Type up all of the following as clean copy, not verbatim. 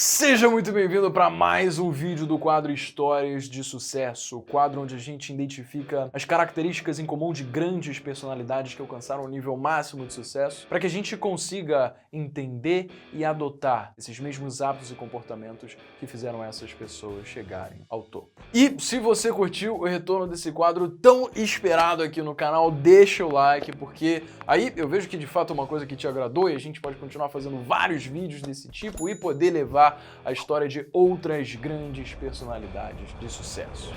Seja muito bem-vindo para mais um vídeo do quadro Histórias de Sucesso, o quadro onde a gente identifica as características em comum de grandes personalidades que alcançaram o nível máximo de sucesso, para que a gente consiga entender e adotar esses mesmos hábitos e comportamentos que fizeram essas pessoas chegarem ao topo. E se você curtiu o retorno desse quadro tão esperado aqui no canal, deixa o like, porque aí eu vejo que de fato é uma coisa que te agradou e a gente pode continuar fazendo vários vídeos desse tipo e poder levar a história de outras grandes personalidades de sucesso.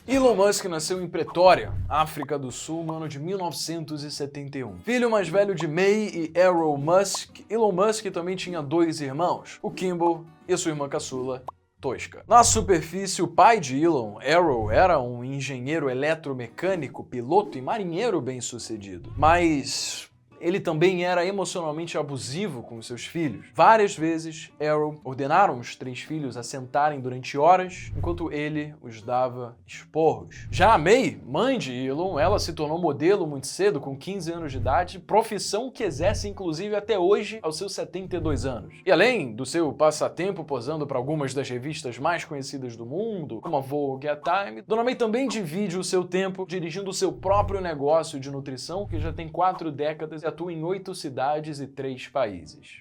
Elon Musk nasceu em Pretória, África do Sul, no ano de 1971. Filho mais velho de May e Errol Musk, Elon Musk também tinha dois irmãos, o Kimball e a sua irmã caçula, Tosca. Na superfície, o pai de Elon, Errol, era um engenheiro eletromecânico, piloto e marinheiro bem-sucedido. Mas ele também era emocionalmente abusivo com seus filhos. Várias vezes, Errol ordenaram os três filhos a sentarem durante horas, enquanto ele os dava esporros. Já a May, mãe de Elon, ela se tornou modelo muito cedo, com 15 anos de idade, profissão que exerce inclusive até hoje, aos seus 72 anos. E além do seu passatempo posando para algumas das revistas mais conhecidas do mundo, como a Vogue e a Time, Dona May também divide o seu tempo dirigindo o seu próprio negócio de nutrição, que já tem 4 décadas e atua em 8 cidades e 3 países.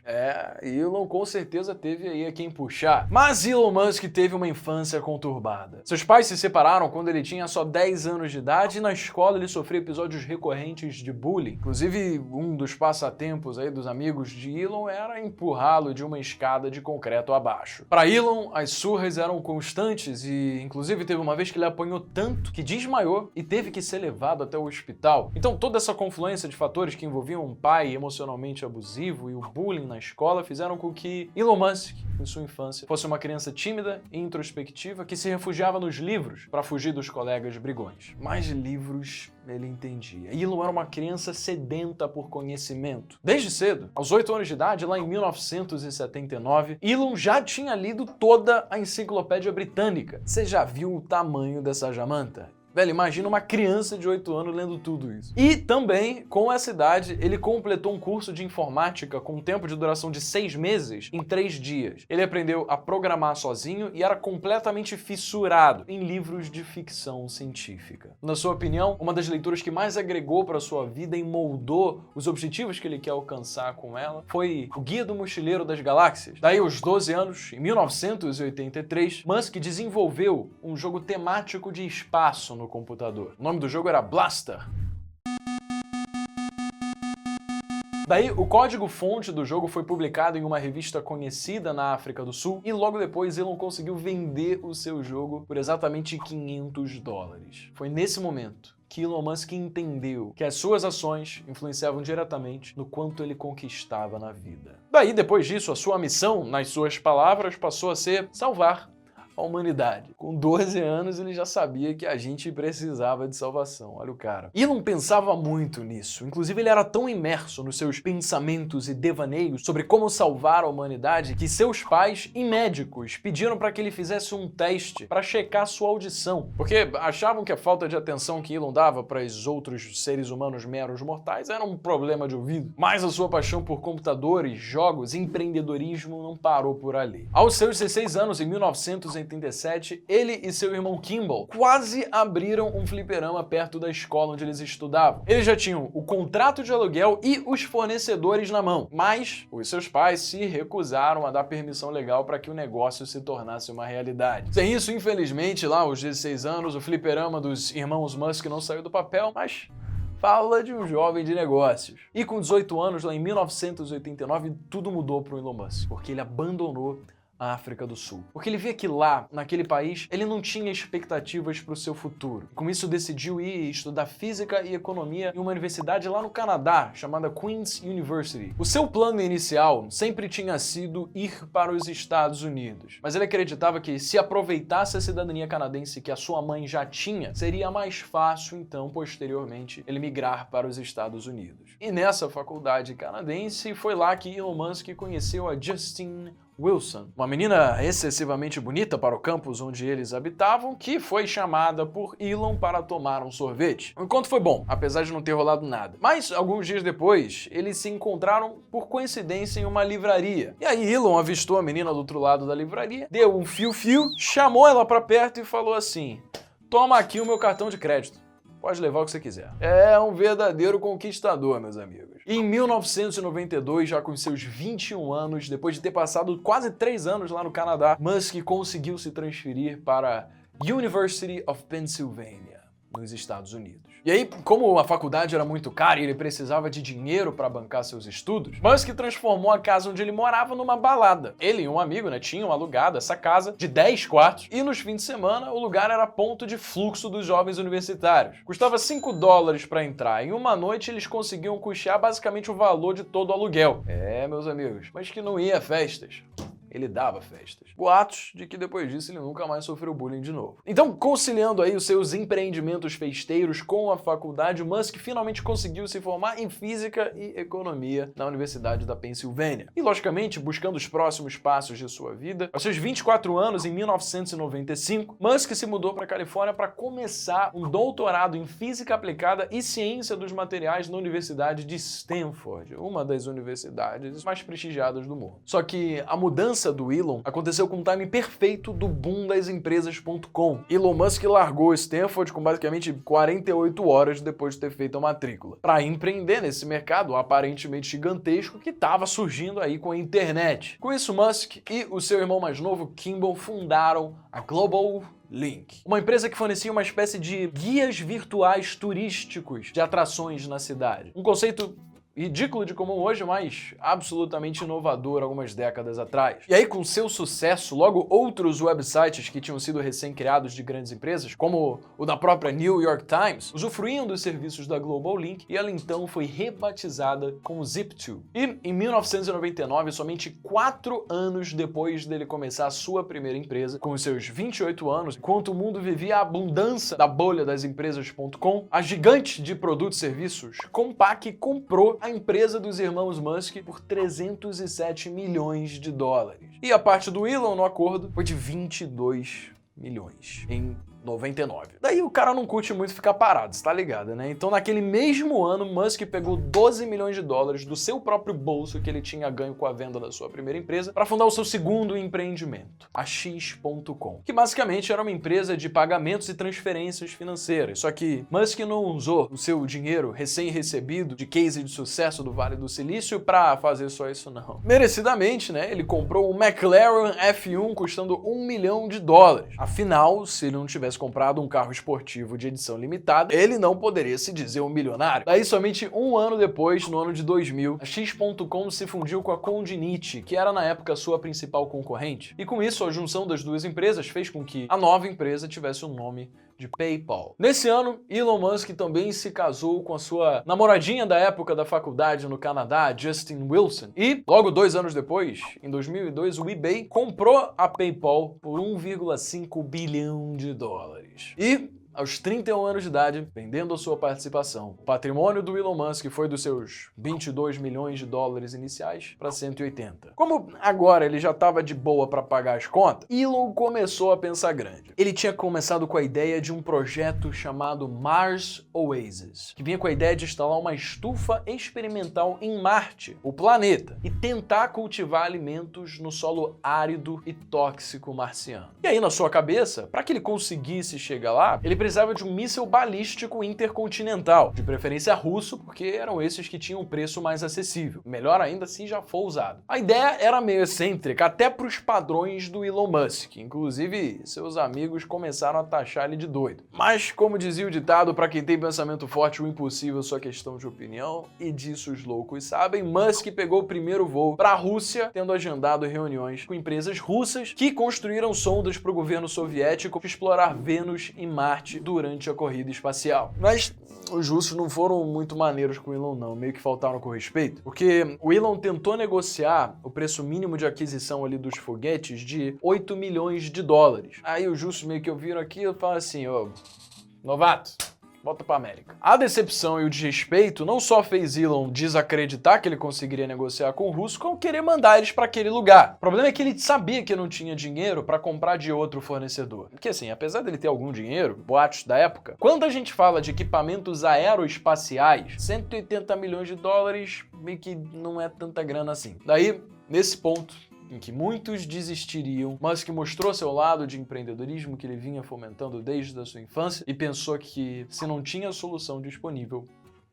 Elon com certeza teve aí a quem puxar. Mas Elon Musk teve uma infância conturbada. Seus pais se separaram quando ele tinha só 10 anos de idade e na escola ele sofreu episódios recorrentes de bullying. Inclusive, um dos passatempos aí dos amigos de Elon era empurrá-lo de uma escada de concreto abaixo. Para Elon, as surras eram constantes e inclusive teve uma vez que ele apanhou tanto que desmaiou e teve que ser levado até o hospital. Então toda essa confluência de fatores que envolviam um pai emocionalmente abusivo e o bullying na escola fizeram com que Elon Musk, em sua infância, fosse uma criança tímida e introspectiva que se refugiava nos livros para fugir dos colegas brigões. Mais livros ele entendia. Elon era uma criança sedenta por conhecimento. Desde cedo, aos 8 anos de idade, lá em 1979, Elon já tinha lido toda a Enciclopédia Britânica. Você já viu o tamanho dessa jamanta? Velho, imagina uma criança de 8 anos lendo tudo isso. E também, com essa idade, ele completou um curso de informática com um tempo de duração de 6 meses em 3 dias. Ele aprendeu a programar sozinho e era completamente fissurado em livros de ficção científica. Na sua opinião, uma das leituras que mais agregou para sua vida e moldou os objetivos que ele quer alcançar com ela foi O Guia do Mochileiro das Galáxias. Daí, aos 12 anos, em 1983, Musk desenvolveu um jogo temático de espaço no computador. O nome do jogo era Blaster. Daí, o código-fonte do jogo foi publicado em uma revista conhecida na África do Sul e logo depois Elon conseguiu vender o seu jogo por exatamente $500. Foi nesse momento que Elon Musk entendeu que as suas ações influenciavam diretamente no quanto ele conquistava na vida. Daí, depois disso, a sua missão, nas suas palavras, passou a ser salvar a humanidade. Com 12 anos ele já sabia que a gente precisava de salvação, olha o cara. E não pensava muito nisso, inclusive ele era tão imerso nos seus pensamentos e devaneios sobre como salvar a humanidade que seus pais e médicos pediram para que ele fizesse um teste para checar sua audição, porque achavam que a falta de atenção que Elon dava para os outros seres humanos meros mortais era um problema de ouvido. Mas a sua paixão por computadores, jogos e empreendedorismo não parou por ali. Aos seus 16 anos, em 1987, ele e seu irmão Kimball quase abriram um fliperama perto da escola onde eles estudavam. Eles já tinham o contrato de aluguel e os fornecedores na mão, mas os seus pais se recusaram a dar permissão legal para que o negócio se tornasse uma realidade. Sem isso, infelizmente, lá aos 16 anos, o fliperama dos irmãos Musk não saiu do papel, mas fala de um jovem de negócios. E com 18 anos, lá em 1989, tudo mudou para o Elon Musk, porque ele abandonou a África do Sul. Porque ele via que lá, naquele país, ele não tinha expectativas para o seu futuro. Com isso, decidiu ir estudar física e economia em uma universidade lá no Canadá, chamada Queen's University. O seu plano inicial sempre tinha sido ir para os Estados Unidos, mas ele acreditava que se aproveitasse a cidadania canadense que a sua mãe já tinha, seria mais fácil, então, posteriormente, ele migrar para os Estados Unidos. E nessa faculdade canadense, foi lá que Elon Musk conheceu a Justine Wilson, uma menina excessivamente bonita para o campus onde eles habitavam, que foi chamada por Elon para tomar um sorvete. O encontro foi bom, apesar de não ter rolado nada. Mas, alguns dias depois, eles se encontraram por coincidência em uma livraria. E aí Elon avistou a menina do outro lado da livraria, deu um fio-fio, chamou ela para perto e falou assim: "Toma aqui o meu cartão de crédito. Pode levar o que você quiser." É um verdadeiro conquistador, meus amigos. E em 1992, já com seus 21 anos, depois de ter passado quase 3 anos lá no Canadá, Musk conseguiu se transferir para University of Pennsylvania, nos Estados Unidos. E aí, como a faculdade era muito cara e ele precisava de dinheiro para bancar seus estudos, Musk transformou a casa onde ele morava numa balada. Ele e um amigo, tinham alugado essa casa de 10 quartos e nos fins de semana o lugar era ponto de fluxo dos jovens universitários. Custava $5 para entrar. Em uma noite eles conseguiam custear basicamente o valor de todo o aluguel. É, meus amigos, mas que não ia a festas. Ele dava festas. Boatos de que depois disso ele nunca mais sofreu bullying de novo. Então, conciliando aí os seus empreendimentos festeiros com a faculdade, Musk finalmente conseguiu se formar em Física e Economia na Universidade da Pensilvânia. E, logicamente, buscando os próximos passos de sua vida, aos seus 24 anos, em 1995, Musk se mudou para a Califórnia para começar um doutorado em Física Aplicada e Ciência dos Materiais na Universidade de Stanford, uma das universidades mais prestigiadas do mundo. Só que a mudança do Elon aconteceu com o timing perfeito do boom das empresas.com. Elon Musk largou Stanford com basicamente 48 horas depois de ter feito a matrícula, para empreender nesse mercado aparentemente gigantesco que estava surgindo aí com a internet. Com isso, Musk e o seu irmão mais novo, Kimball, fundaram a Global Link, uma empresa que fornecia uma espécie de guias virtuais turísticos de atrações na cidade. Um conceito ridículo de comum hoje, mas absolutamente inovador algumas décadas atrás. E aí, com seu sucesso, logo outros websites que tinham sido recém-criados de grandes empresas, como o da própria New York Times, usufruíam dos serviços da Global Link e ela então foi rebatizada como Zip2. E em 1999, somente 4 anos depois dele começar a sua primeira empresa, com os seus 28 anos, enquanto o mundo vivia a abundância da bolha das empresas.com, a gigante de produtos e serviços Compaq comprou a empresa dos irmãos Musk por $307 milhões. E a parte do Elon no acordo foi de 22 milhões em 99. Daí o cara não curte muito ficar parado, você tá ligado, né? Então naquele mesmo ano, Musk pegou $12 milhões do seu próprio bolso que ele tinha ganho com a venda da sua primeira empresa para fundar o seu segundo empreendimento, a X.com, que basicamente era uma empresa de pagamentos e transferências financeiras. Só que Musk não usou o seu dinheiro recém-recebido de case de sucesso do Vale do Silício para fazer só isso não. Merecidamente, ele comprou um McLaren F1 custando $1 milhão. Afinal, se ele não tivesse comprado um carro esportivo de edição limitada, ele não poderia se dizer um milionário. Daí, somente um ano depois, no ano de 2000, a X.com se fundiu com a Condinite, que era na época sua principal concorrente. E com isso, a junção das duas empresas fez com que a nova empresa tivesse o nome de PayPal. Nesse ano, Elon Musk também se casou com a sua namoradinha da época da faculdade no Canadá, Justin Wilson. E, logo 2 anos depois, em 2002, o eBay comprou a PayPal por $1,5 bilhão. E, aos 31 anos de idade, vendendo a sua participação, o patrimônio do Elon Musk foi dos seus $22 milhões iniciais para 180. Como agora ele já estava de boa para pagar as contas, Elon começou a pensar grande. Ele tinha começado com a ideia de um projeto chamado Mars Oasis, que vinha com a ideia de instalar uma estufa experimental em Marte, o planeta, e tentar cultivar alimentos no solo árido e tóxico marciano. E aí, na sua cabeça, para que ele conseguisse chegar lá, ele precisava de um míssil balístico intercontinental, de preferência russo, porque eram esses que tinham um preço mais acessível. Melhor ainda se já for usado. A ideia era meio excêntrica, até para os padrões do Elon Musk. Inclusive, seus amigos começaram a taxar ele de doido. Mas, como dizia o ditado, para quem tem pensamento forte, o impossível é só questão de opinião, e disso os loucos sabem, Musk pegou o primeiro voo para a Rússia, tendo agendado reuniões com empresas russas que construíram sondas para o governo soviético explorar Vênus e Marte durante a corrida espacial. Mas os russos não foram muito maneiros com o Elon não, meio que faltaram com respeito, porque o Elon tentou negociar o preço mínimo de aquisição ali dos foguetes de $8 milhões. Aí os russos meio que ouviram aquilo e falaram assim, ô, novato, volta pra América. A decepção e o desrespeito não só fez Elon desacreditar que ele conseguiria negociar com o russo, como querer mandar eles para aquele lugar. O problema é que ele sabia que não tinha dinheiro para comprar de outro fornecedor. Porque assim, apesar dele ter algum dinheiro, boatos da época, quando a gente fala de equipamentos aeroespaciais, 180 milhões de dólares meio que não é tanta grana assim. Daí, nesse ponto, em que muitos desistiriam, Musk mostrou seu lado de empreendedorismo que ele vinha fomentando desde a sua infância e pensou que, se não tinha solução disponível,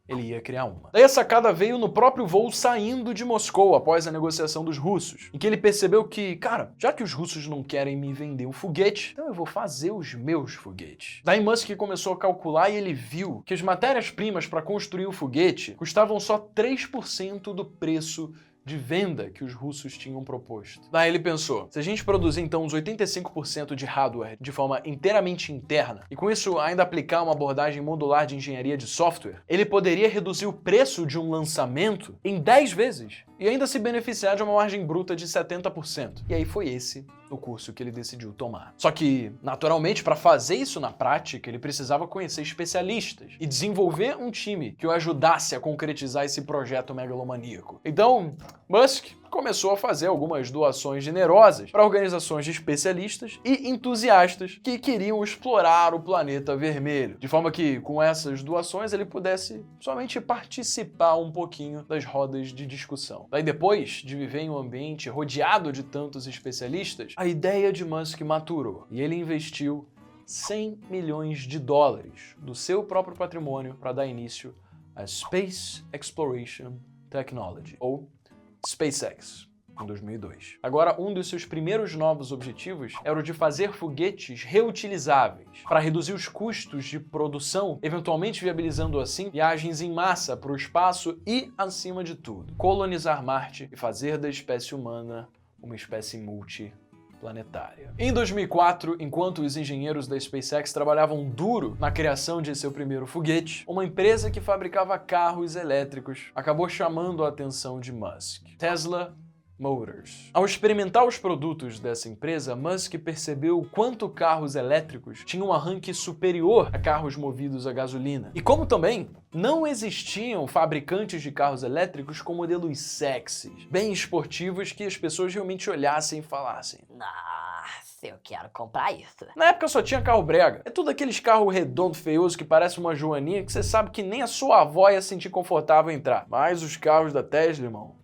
ele ia criar uma. Daí a sacada veio no próprio voo saindo de Moscou após a negociação dos russos, em que ele percebeu que, cara, já que os russos não querem me vender um foguete, então eu vou fazer os meus foguetes. Daí Musk começou a calcular e ele viu que as matérias-primas para construir o foguete custavam só 3% do preço de venda que os russos tinham proposto. Daí ele pensou, se a gente produzir então uns 85% de hardware de forma inteiramente interna, e com isso ainda aplicar uma abordagem modular de engenharia de software, ele poderia reduzir o preço de um lançamento em 10 vezes e ainda se beneficiar de uma margem bruta de 70%. E aí foi esse o curso que ele decidiu tomar. Só que, naturalmente, para fazer isso na prática, ele precisava conhecer especialistas e desenvolver um time que o ajudasse a concretizar esse projeto megalomaníaco. Então, Musk começou a fazer algumas doações generosas para organizações de especialistas e entusiastas que queriam explorar o planeta vermelho, de forma que, com essas doações, ele pudesse somente participar um pouquinho das rodas de discussão. Daí, depois de viver em um ambiente rodeado de tantos especialistas, a ideia de Musk maturou e ele investiu 100 milhões de dólares do seu próprio patrimônio para dar início à Space Exploration Technology, ou SpaceX, em 2002. Agora, um dos seus primeiros novos objetivos era o de fazer foguetes reutilizáveis, para reduzir os custos de produção, eventualmente viabilizando assim viagens em massa para o espaço e, acima de tudo, colonizar Marte e fazer da espécie humana uma espécie multiplanetária. Em 2004, enquanto os engenheiros da SpaceX trabalhavam duro na criação de seu primeiro foguete, uma empresa que fabricava carros elétricos acabou chamando a atenção de Musk: Tesla Motors. Ao experimentar os produtos dessa empresa, Musk percebeu o quanto carros elétricos tinham um arranque superior a carros movidos a gasolina. E como também não existiam fabricantes de carros elétricos com modelos sexys, bem esportivos, que as pessoas realmente olhassem e falassem: nossa, eu quero comprar isso. Na época só tinha carro brega. É tudo aqueles carros redondos, feiosos, que parece uma joaninha, que você sabe que nem a sua avó ia sentir confortável em entrar. Mas os carros da Tesla, irmão,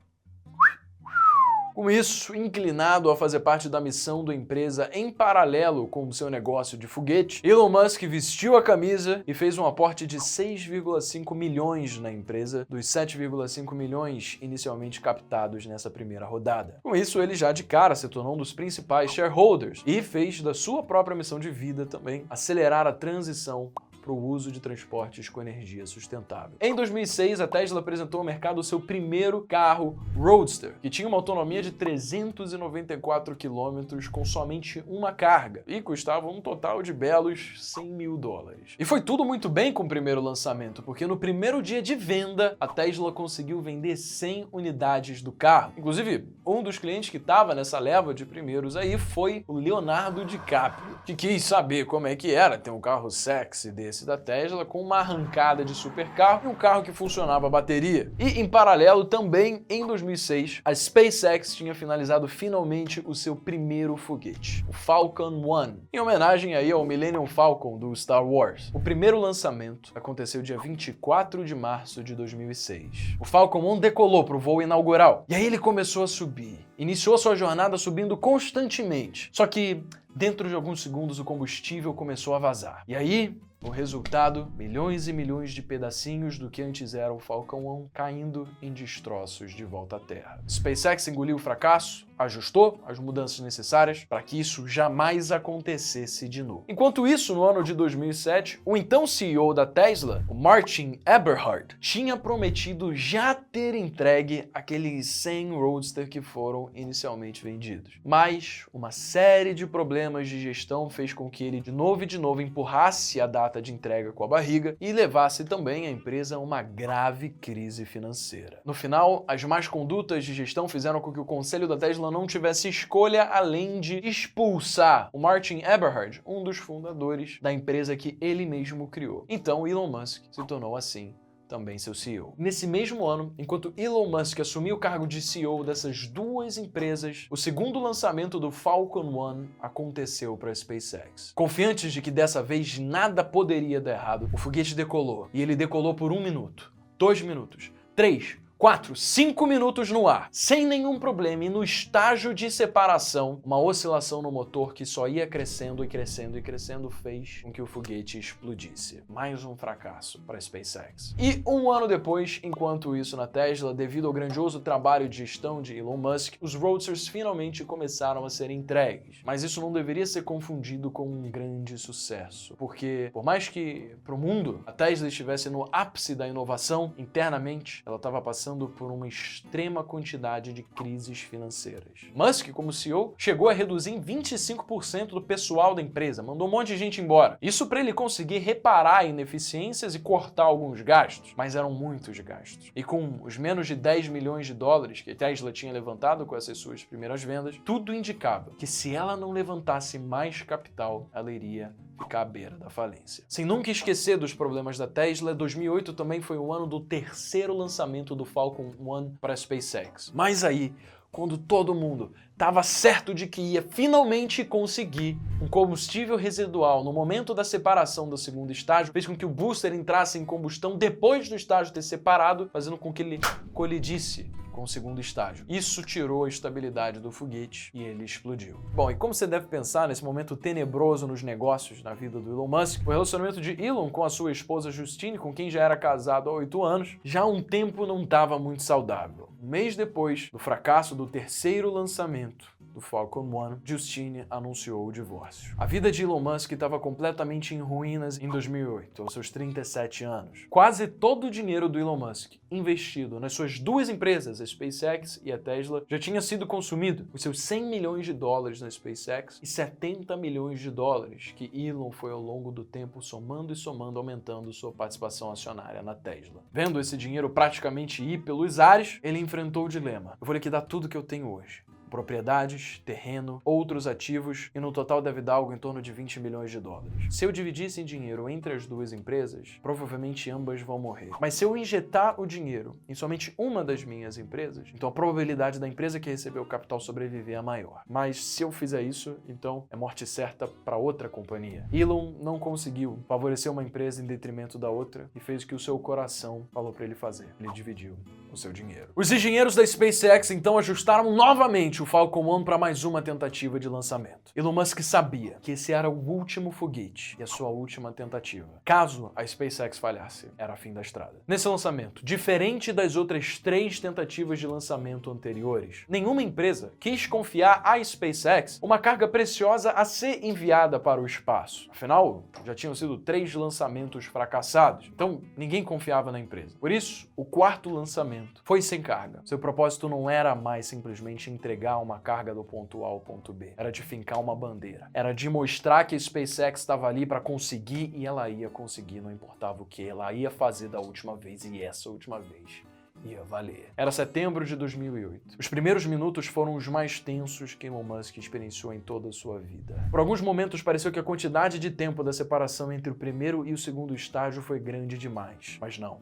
com isso, inclinado a fazer parte da missão da empresa em paralelo com o seu negócio de foguete, Elon Musk vestiu a camisa e fez um aporte de 6,5 milhões na empresa, dos 7,5 milhões inicialmente captados nessa primeira rodada. Com isso, ele já de cara se tornou um dos principais shareholders e fez da sua própria missão de vida também acelerar a transição para o uso de transportes com energia sustentável. Em 2006, a Tesla apresentou ao mercado o seu primeiro carro Roadster, que tinha uma autonomia de 394 km com somente uma carga e custava um total de belos 100 mil dólares. E foi tudo muito bem com o primeiro lançamento, porque no primeiro dia de venda, a Tesla conseguiu vender 100 unidades do carro. Inclusive, um dos clientes que estava nessa leva de primeiros aí foi o Leonardo DiCaprio, que quis saber como é que era ter um carro sexy desse da Tesla com uma arrancada de supercarro e um carro que funcionava a bateria. E em paralelo também, em 2006, a SpaceX tinha finalizado finalmente o seu primeiro foguete, o Falcon 1, em homenagem aí ao Millennium Falcon do Star Wars. O primeiro lançamento aconteceu dia 24 de março de 2006. O Falcon 1 decolou para o voo inaugural e aí ele começou a subir. Iniciou sua jornada subindo constantemente, só que dentro de alguns segundos o combustível começou a vazar. E aí, o resultado, milhões e milhões de pedacinhos do que antes era o Falcon 1 caindo em destroços de volta à Terra. SpaceX engoliu o fracasso, ajustou as mudanças necessárias para que isso jamais acontecesse de novo. Enquanto isso, no ano de 2007, o então CEO da Tesla, o Martin Eberhard, tinha prometido já ter entregue aqueles 100 Roadster que foram inicialmente vendidos. Mas uma série de problemas de gestão fez com que ele de novo empurrasse a data de entrega com a barriga e levasse também a empresa a uma grave crise financeira. No final, as más condutas de gestão fizeram com que o conselho da Tesla não tivesse escolha além de expulsar o Martin Eberhard, um dos fundadores da empresa que ele mesmo criou. Então Elon Musk se tornou assim também seu CEO. Nesse mesmo ano, enquanto Elon Musk assumiu o cargo de CEO dessas duas empresas, o segundo lançamento do Falcon 1 aconteceu para a SpaceX. Confiantes de que dessa vez nada poderia dar errado, o foguete decolou. E ele decolou por 1 minuto, 2 minutos, 3, 4, 5 minutos no ar, sem nenhum problema, e no estágio de separação, uma oscilação no motor que só ia crescendo e crescendo e crescendo fez com que o foguete explodisse. Mais um fracasso para a SpaceX. E 1 ano depois, enquanto isso na Tesla, devido ao grandioso trabalho de gestão de Elon Musk, os Roadsters finalmente começaram a ser entregues. Mas isso não deveria ser confundido com um grande sucesso, porque por mais que para o mundo a Tesla estivesse no ápice da inovação, internamente ela estava passando por uma extrema quantidade de crises financeiras. Musk, como CEO, chegou a reduzir em 25% do pessoal da empresa, mandou um monte de gente embora. Isso para ele conseguir reparar ineficiências e cortar alguns gastos, mas eram muitos gastos. E com os menos de 10 milhões de dólares que a Tesla tinha levantado com essas suas primeiras vendas, tudo indicava que se ela não levantasse mais capital, ela iria ficar à beira da falência. Sem nunca esquecer dos problemas da Tesla, 2008 também foi o ano do terceiro lançamento do Falcon 1 para a SpaceX. Mas aí, quando todo mundo estava certo de que ia finalmente conseguir um combustível residual no momento da separação do segundo estágio, fez com que o booster entrasse em combustão depois do estágio ter separado, fazendo com que ele colidisse com o segundo estágio. Isso tirou a estabilidade do foguete e ele explodiu. Bom, e como você deve pensar nesse momento tenebroso nos negócios na vida do Elon Musk, o relacionamento de Elon com a sua esposa Justine, com quem já era casado há 8 anos, já há um tempo não estava muito saudável. Um mês depois do fracasso do terceiro lançamento do Falcon 1, Justine anunciou o divórcio. A vida de Elon Musk estava completamente em ruínas em 2008, aos seus 37 anos. Quase todo o dinheiro do Elon Musk investido nas suas duas empresas, a SpaceX e a Tesla, já tinha sido consumido. Os seus 100 milhões de dólares na SpaceX e 70 milhões de dólares que Elon foi ao longo do tempo somando e somando, aumentando sua participação acionária na Tesla. Vendo esse dinheiro praticamente ir pelos ares, ele enfrentou o dilema: eu vou liquidar tudo que eu tenho hoje. Propriedades, terreno, outros ativos, e no total deve dar algo em torno de 20 milhões de dólares. Se eu dividisse em dinheiro entre as duas empresas, provavelmente ambas vão morrer. Mas se eu injetar o dinheiro em somente uma das minhas empresas, então a probabilidade da empresa que recebeu o capital sobreviver é maior. Mas se eu fizer isso, então é morte certa para outra companhia. Elon não conseguiu favorecer uma empresa em detrimento da outra e fez o que o seu coração falou para ele fazer. Ele dividiu o seu dinheiro. Os engenheiros da SpaceX então ajustaram novamente o Falcon 1 para mais uma tentativa de lançamento. Elon Musk sabia que esse era o último foguete e a sua última tentativa. Caso a SpaceX falhasse, era fim da estrada. Nesse lançamento, diferente das outras 3 tentativas de lançamento anteriores, nenhuma empresa quis confiar à SpaceX uma carga preciosa a ser enviada para o espaço. Afinal, já tinham sido 3 lançamentos fracassados, então ninguém confiava na empresa. Por isso, o quarto lançamento foi sem carga. Seu propósito não era mais simplesmente entregar uma carga do ponto A ao ponto B. Era de fincar uma bandeira. Era de mostrar que a SpaceX estava ali para conseguir e ela ia conseguir, não importava o que. Ela ia fazer da última vez e essa última vez ia valer. Era setembro de 2008. Os primeiros minutos foram os mais tensos que Elon Musk experienciou em toda a sua vida. Por alguns momentos pareceu que a quantidade de tempo da separação entre o primeiro e o segundo estágio foi grande demais. Mas não.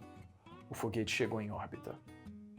O foguete chegou em órbita.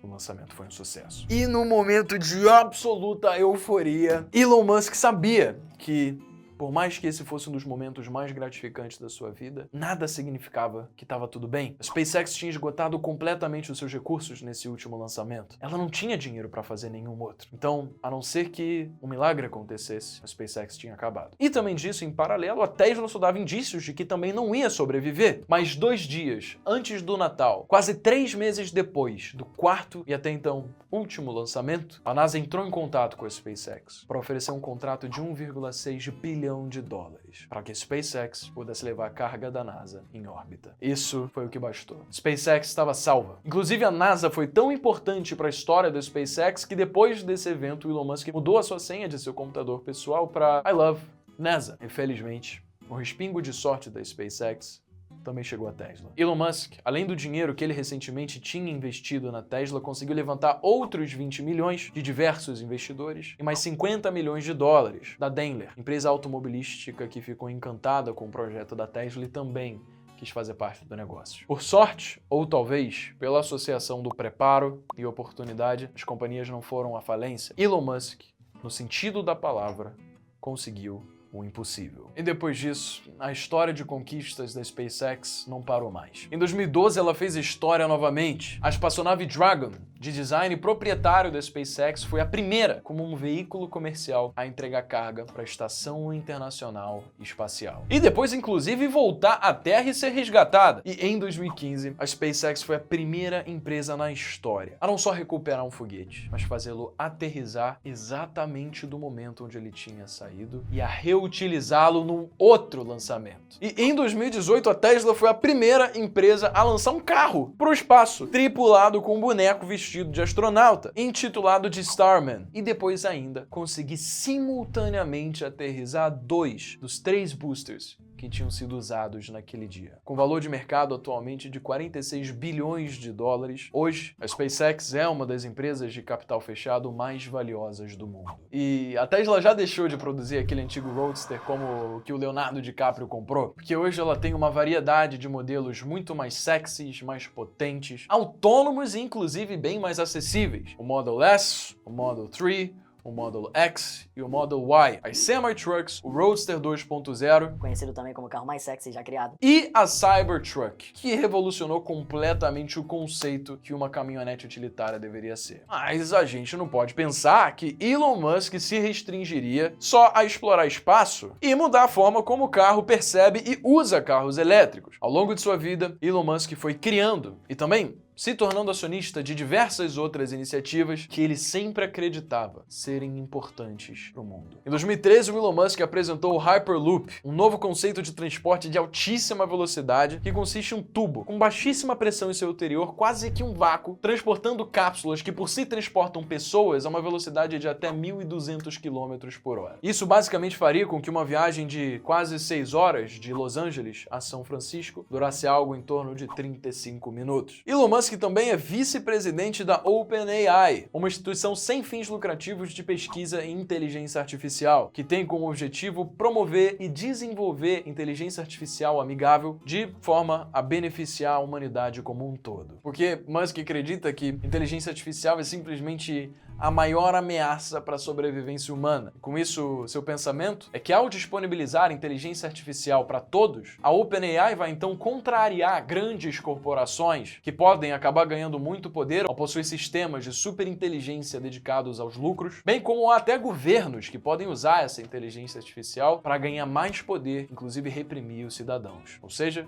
O lançamento foi um sucesso. E no momento de absoluta euforia, Elon Musk sabia que, por mais que esse fosse um dos momentos mais gratificantes da sua vida, nada significava que estava tudo bem. A SpaceX tinha esgotado completamente os seus recursos nesse último lançamento. Ela não tinha dinheiro para fazer nenhum outro. Então, a não ser que um milagre acontecesse, a SpaceX tinha acabado. E também disso, em paralelo, a Tesla só dava indícios de que também não ia sobreviver. Mas 2 dias antes do Natal, quase 3 meses depois do quarto e até então último lançamento, a NASA entrou em contato com a SpaceX para oferecer um contrato de 1,6 bilhão de dólares para que a SpaceX pudesse levar a carga da NASA em órbita. Isso foi o que bastou. A SpaceX estava salva. Inclusive, a NASA foi tão importante para a história da SpaceX que depois desse evento, o Elon Musk mudou a sua senha de seu computador pessoal para I Love NASA. Infelizmente, o respingo de sorte da SpaceX também chegou à Tesla. Elon Musk, além do dinheiro que ele recentemente tinha investido na Tesla, conseguiu levantar outros 20 milhões de diversos investidores e mais 50 milhões de dólares da Daimler, empresa automobilística que ficou encantada com o projeto da Tesla e também quis fazer parte do negócio. Por sorte, ou talvez pela associação do preparo e oportunidade, as companhias não foram à falência. Elon Musk, no sentido da palavra, conseguiu o impossível. E depois disso, a história de conquistas da SpaceX não parou mais. Em 2012, ela fez história novamente. A espaçonave Dragon, de design proprietário da SpaceX, foi a primeira como um veículo comercial a entregar carga para a Estação Internacional Espacial. E depois, inclusive, voltar à Terra e ser resgatada. E em 2015, a SpaceX foi a primeira empresa na história a não só recuperar um foguete, mas fazê-lo aterrissar exatamente do momento onde ele tinha saído e a reutilizá-lo num outro lançamento. E em 2018, a Tesla foi a primeira empresa a lançar um carro para o espaço, tripulado com um boneco vestido de astronauta, intitulado de Starman, e depois ainda conseguir simultaneamente aterrissar 2 dos 3 boosters que tinham sido usados naquele dia. Com valor de mercado atualmente de 46 bilhões de dólares, hoje a SpaceX é uma das empresas de capital fechado mais valiosas do mundo. E a Tesla já deixou de produzir aquele antigo Roadster como o que o Leonardo DiCaprio comprou, porque hoje ela tem uma variedade de modelos muito mais sexys, mais potentes, autônomos e inclusive bem mais acessíveis. O Model S, o Model 3, o Model X e o Model Y, as Semi-Trucks, o Roadster 2.0, Conhecido também como o carro mais sexy já criado. e a Cybertruck, que revolucionou completamente o conceito que uma caminhonete utilitária deveria ser. Mas a gente não pode pensar que Elon Musk se restringiria só a explorar espaço e mudar a forma como o carro percebe e usa carros elétricos. Ao longo de sua vida, Elon Musk foi criando e também se tornando acionista de diversas outras iniciativas que ele sempre acreditava serem importantes para o mundo. Em 2013, o Elon Musk apresentou o Hyperloop, um novo conceito de transporte de altíssima velocidade que consiste em um tubo com baixíssima pressão em seu interior, quase que um vácuo, transportando cápsulas que por si transportam pessoas a uma velocidade de até 1.200 km por hora. Isso basicamente faria com que uma viagem de quase 6 horas de Los Angeles a São Francisco durasse algo em torno de 35 minutos. Elon Musk também é vice-presidente da OpenAI, uma instituição sem fins lucrativos de pesquisa em inteligência artificial, que tem como objetivo promover e desenvolver inteligência artificial amigável de forma a beneficiar a humanidade como um todo. Porque Musk acredita que inteligência artificial é simplesmente a maior ameaça para a sobrevivência humana. Com isso, seu pensamento é que ao disponibilizar inteligência artificial para todos, a OpenAI vai então contrariar grandes corporações que podem acabar ganhando muito poder ao possuir sistemas de superinteligência dedicados aos lucros, bem como até governos que podem usar essa inteligência artificial para ganhar mais poder, inclusive reprimir os cidadãos. Ou seja,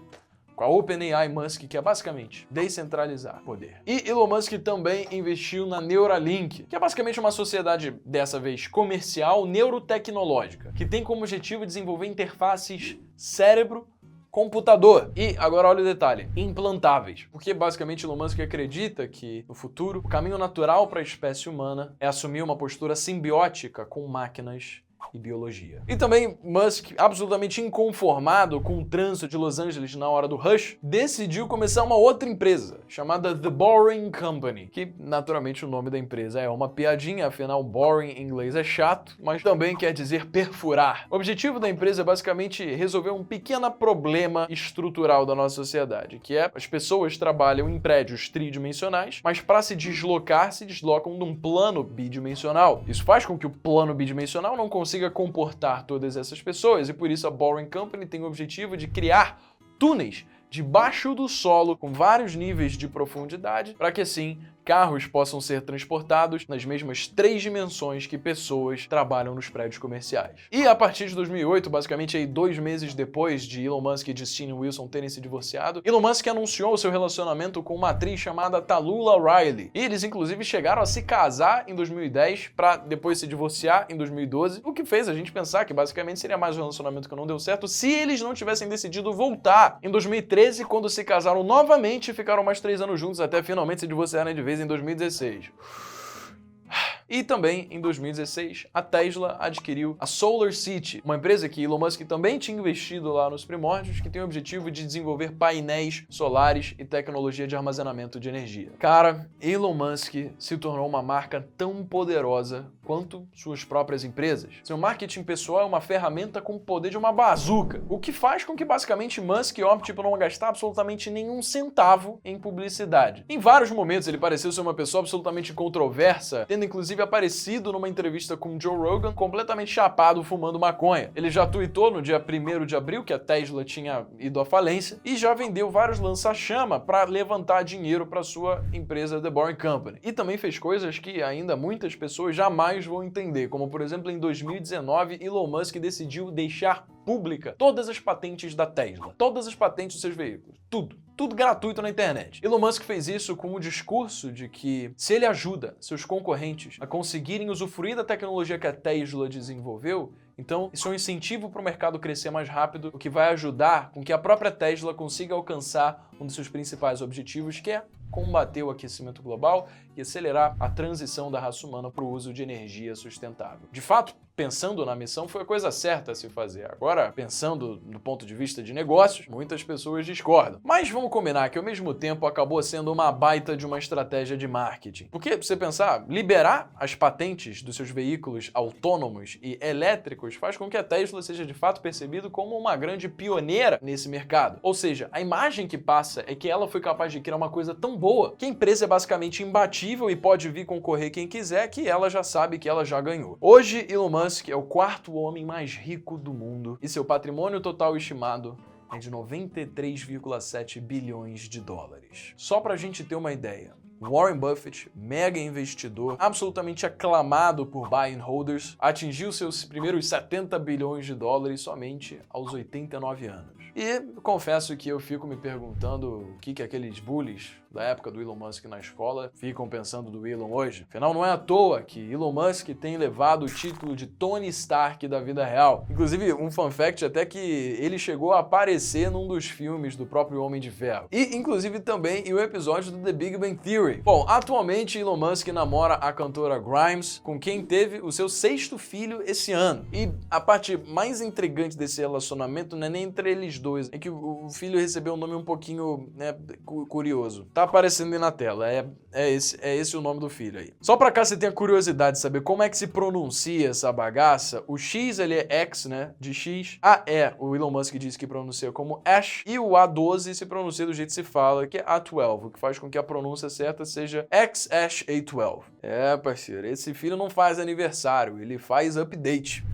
com a OpenAI, Musk quer basicamente descentralizar poder. E Elon Musk também investiu na Neuralink, que é basicamente uma sociedade, dessa vez comercial, neurotecnológica, que tem como objetivo desenvolver interfaces cérebro-computador. E agora olha o detalhe, implantáveis. Porque basicamente Elon Musk acredita que, no futuro, o caminho natural para a espécie humana é assumir uma postura simbiótica com máquinas e biologia. E também Musk, absolutamente inconformado com o trânsito de Los Angeles na hora do rush, decidiu começar uma outra empresa, chamada The Boring Company, que naturalmente o nome da empresa é uma piadinha, afinal boring em inglês é chato, mas também quer dizer perfurar. O objetivo da empresa é basicamente resolver um pequeno problema estrutural da nossa sociedade, que é as pessoas trabalham em prédios tridimensionais, mas para se deslocam num plano bidimensional. Isso faz com que o plano bidimensional não consiga comportar todas essas pessoas e por isso a Boring Company tem o objetivo de criar túneis debaixo do solo com vários níveis de profundidade para que assim carros possam ser transportados nas mesmas 3 dimensões que pessoas trabalham nos prédios comerciais. E a partir de 2008, basicamente aí 2 meses depois de Elon Musk e Justine Wilson terem se divorciado, Elon Musk anunciou o seu relacionamento com uma atriz chamada Talulah Riley. E eles inclusive chegaram a se casar em 2010 para depois se divorciar em 2012, o que fez a gente pensar que basicamente seria mais um relacionamento que não deu certo se eles não tivessem decidido voltar em 2013, quando se casaram novamente e ficaram mais 3 anos juntos até finalmente se divorciarem de vez em 2016. E também, em 2016, a Tesla adquiriu a SolarCity, uma empresa que Elon Musk também tinha investido lá nos primórdios, que tem o objetivo de desenvolver painéis solares e tecnologia de armazenamento de energia. Cara, Elon Musk se tornou uma marca tão poderosa quanto suas próprias empresas. Seu marketing pessoal é uma ferramenta com o poder de uma bazuca, o que faz com que basicamente Musk opte por não gastar absolutamente nenhum centavo em publicidade. Em vários momentos ele pareceu ser uma pessoa absolutamente controversa, tendo inclusive aparecido numa entrevista com Joe Rogan completamente chapado fumando maconha. Ele já tweetou no dia 1º de abril que a Tesla tinha ido à falência e já vendeu vários lança-chama para levantar dinheiro para sua empresa The Boring Company. E também fez coisas que ainda muitas pessoas jamais vão entender, como por exemplo em 2019 Elon Musk decidiu deixar pública todas as patentes da Tesla, todas as patentes dos seus veículos, tudo gratuito na internet. Elon Musk fez isso com o discurso de que se ele ajuda seus concorrentes a conseguirem usufruir da tecnologia que a Tesla desenvolveu, então isso é um incentivo para o mercado crescer mais rápido, o que vai ajudar com que a própria Tesla consiga alcançar um dos seus principais objetivos, que é combater o aquecimento global e acelerar a transição da raça humana para o uso de energia sustentável. De fato, pensando na missão, foi a coisa certa a se fazer. Agora, pensando do ponto de vista de negócios, muitas pessoas discordam. Mas vamos combinar que ao mesmo tempo acabou sendo uma baita de uma estratégia de marketing. Porque, se você pensar, liberar as patentes dos seus veículos autônomos e elétricos faz com que a Tesla seja de fato percebida como uma grande pioneira nesse mercado. Ou seja, a imagem que passa é que ela foi capaz de criar uma coisa tão boa que a empresa é basicamente imbatível e pode vir concorrer quem quiser, que ela já sabe que ela já ganhou. Hoje, Elon Musk é o 4º homem mais rico do mundo e seu patrimônio total estimado é de 93,7 bilhões de dólares. Só pra gente ter uma ideia, Warren Buffett, mega investidor, absolutamente aclamado por buy and holders, atingiu seus primeiros 70 bilhões de dólares somente aos 89 anos. E confesso que eu fico me perguntando o que aqueles bullies da época do Elon Musk na escola ficam pensando do Elon hoje. Afinal, não é à toa que Elon Musk tem levado o título de Tony Stark da vida real. Inclusive, um fun fact até que ele chegou a aparecer num dos filmes do próprio Homem de Ferro. E, inclusive, também em um episódio do The Big Bang Theory. Bom, atualmente Elon Musk namora a cantora Grimes, com quem teve o seu 6º filho esse ano. E a parte mais intrigante desse relacionamento não é nem entre eles dois, é que o filho recebeu um nome um pouquinho, né, curioso. Tá aparecendo aí na tela, é esse o nome do filho aí. Só pra cá você tem a curiosidade de saber como é que se pronuncia essa bagaça. O X, ele é X, né, de X. A E, o Elon Musk diz que pronuncia como Ash, e o A12 se pronuncia do jeito que se fala, que é A12, o que faz com que a pronúncia certa seja X-A12. É, parceiro, esse filho não faz aniversário, ele faz update.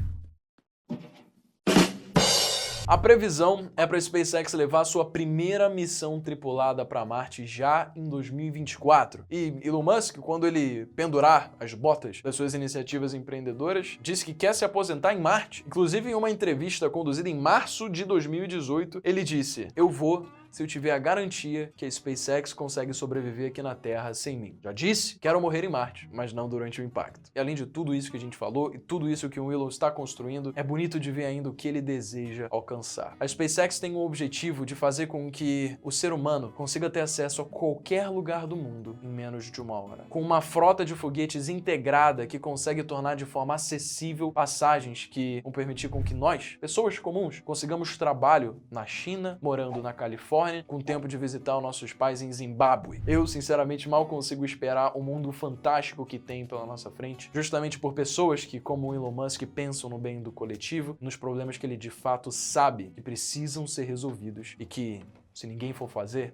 A previsão é para a SpaceX levar sua primeira missão tripulada para Marte já em 2024. E Elon Musk, quando ele pendurar as botas das suas iniciativas empreendedoras, disse que quer se aposentar em Marte. Inclusive, em uma entrevista conduzida em março de 2018, ele disse: "Eu vou se eu tiver a garantia que a SpaceX consegue sobreviver aqui na Terra sem mim. Já disse, quero morrer em Marte, mas não durante o impacto." E além de tudo isso que a gente falou e tudo isso que o Elon está construindo, é bonito de ver ainda o que ele deseja alcançar. A SpaceX tem o objetivo de fazer com que o ser humano consiga ter acesso a qualquer lugar do mundo em menos de 1 hora. Com uma frota de foguetes integrada que consegue tornar de forma acessível passagens que vão permitir com que nós, pessoas comuns, consigamos trabalho na China, morando na Califórnia, com tempo de visitar os nossos pais em Zimbábue. Eu, sinceramente, mal consigo esperar o mundo fantástico que tem pela nossa frente, justamente por pessoas que, como o Elon Musk, pensam no bem do coletivo, nos problemas que ele de fato sabe que precisam ser resolvidos e que, se ninguém for fazer,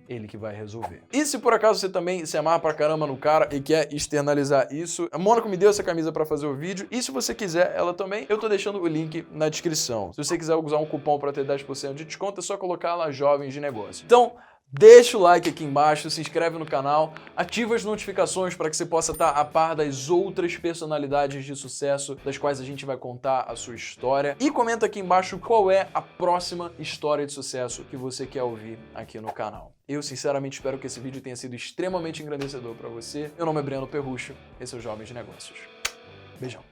ele que vai resolver. E se por acaso você também se amarra pra caramba no cara e quer externalizar isso, a Mônaco me deu essa camisa pra fazer o vídeo, e se você quiser ela também, eu tô deixando o link na descrição. Se você quiser usar um cupom pra ter 10% de desconto, é só colocar lá Jovens de Negócio. Então, deixa o like aqui embaixo, se inscreve no canal, ativa as notificações para que você possa estar a par das outras personalidades de sucesso das quais a gente vai contar a sua história. E comenta aqui embaixo qual é a próxima história de sucesso que você quer ouvir aqui no canal. Eu sinceramente espero que esse vídeo tenha sido extremamente engrandecedor para você. Meu nome é Breno Perrucho, esse é o Jovens de Negócios. Beijão.